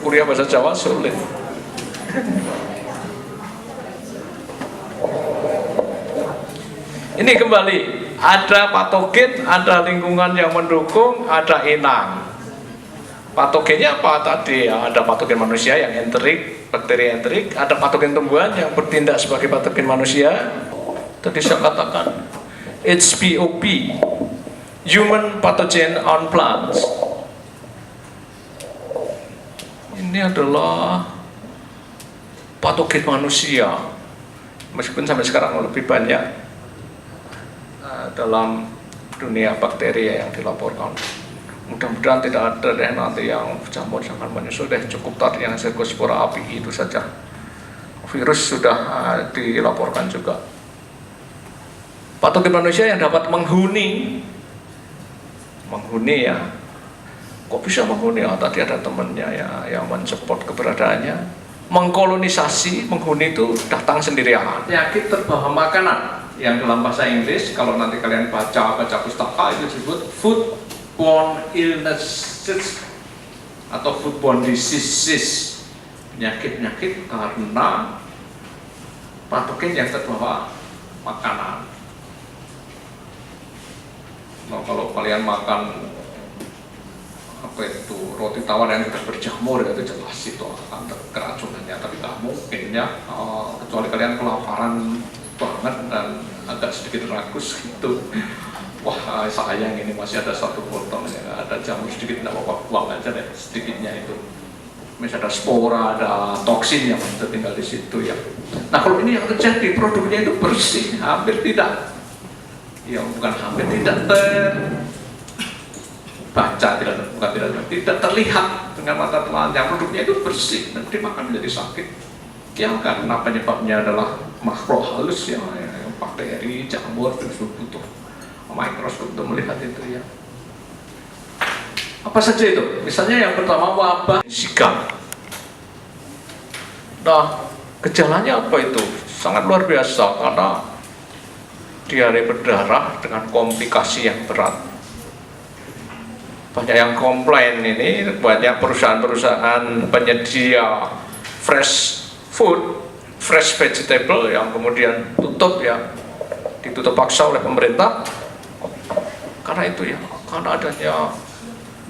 kuliah bahasa Jawa sulit. Ini kembali, ada patogen, ada lingkungan yang mendukung, ada inang. Patogennya apa tadi ya? Ada patogen manusia yang enterik, bakteri enterik, ada patogen tumbuhan yang bertindak sebagai patogen manusia. Tadi saya katakan HPOP, Human Pathogen on Plants. Ini adalah patogen manusia, meskipun sampai sekarang lebih banyak dalam dunia bakteri yang dilaporkan. Mudah-mudahan tidak ada deh nanti yang campur sangat menyusul deh, cukup tadi yang Cercospora apiidae itu saja. Virus sudah dilaporkan juga. Patogen manusia yang dapat menghuni ya. Kok bisa menghuni? Oh, tadi ada temennya ya yang mensupport keberadaannya. Mengkolonisasi, menghuni itu datang sendirian. Penyakit terbawa makanan yang dalam bahasa Inggris, kalau nanti kalian baca pustaka itu disebut foodborne illnesses atau foodborne diseases, penyakit-penyakit karena patogen yang terbawa makanan. Nah, kalau kalian makan apa itu roti tawar yang sudah berjamur, itu jelas itu akan keracunannya, tapi nggak mungkin ya, kecuali kalian kelaparan banget dan agak sedikit rakus gitu. Wah, sayang ini masih ada satu potong ya, ada jamur sedikit, nggak apa-apa, buang aja deh sedikitnya itu. Misalnya ada spora, ada toksin yang masih tinggal di situ ya. Nah, kalau ini yang terjadi produknya itu bersih, hampir tidak, ya bukan hampir tidak tidak terlihat dengan mata telanjang, produknya itu bersih dan dimakan menjadi sakit. Ya karena penyebabnya adalah makro halus ya, bakteri, jamur, terus butuh mikroskop untuk melihat itu ya. Apa saja itu? Misalnya yang pertama wabah Zika. Nah, gejalanya apa itu? Sangat luar biasa karena diare berdarah dengan komplikasi yang berat. Banyak yang komplain ini, banyak perusahaan-perusahaan penyedia fresh food, fresh vegetable yang kemudian tutup ya, ditutup paksa oleh pemerintah karena itu ya, karena adanya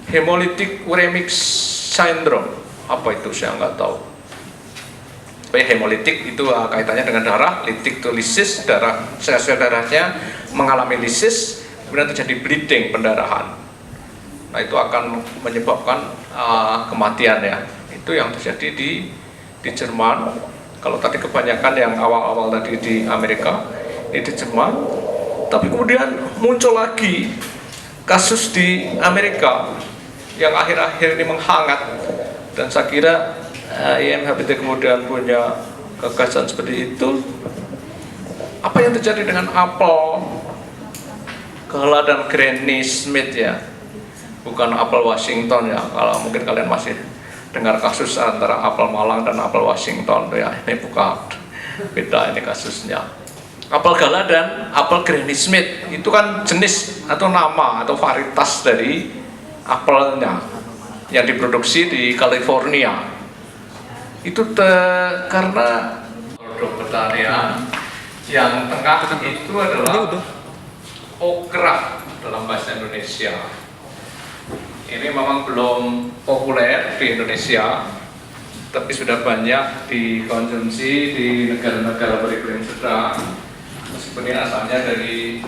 hemolytic uremic syndrome. Apa itu saya nggak tahu. Tapi hemolytic itu kaitannya dengan darah, lytic itu lisis, darah, sel-sel darahnya mengalami lisis, kemudian terjadi bleeding, pendarahan. Nah, itu akan menyebabkan kematian ya. Itu yang terjadi di Jerman. Kalau tadi kebanyakan yang awal-awal tadi di Amerika, ini di Jerman. Tapi kemudian muncul lagi kasus di Amerika yang akhir-akhir ini menghangat. Dan saya kira IMHBT kemudian punya gagasan seperti itu. Apa yang terjadi dengan apel Gala dan Granny Smith ya? Bukan apel Washington ya, kalau mungkin kalian masih dengar kasus antara apel Malang dan apel Washington ya, ini bukan, beda ini kasusnya. Apel Gala dan apel Granny Smith itu kan jenis atau nama atau varietas dari apelnya yang diproduksi di California. Itu karena produk petanian yang tengah itu adalah okra dalam bahasa Indonesia. Ini memang belum populer di Indonesia, tapi sudah banyak dikonsumsi di negara-negara beriklim sedang. Meskipun ini asalnya dari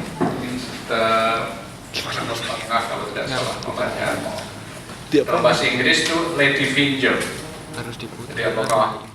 tengah kalau tidak salah namanya. Dalam bahasa Inggris itu ladyfinger. Jadi apakah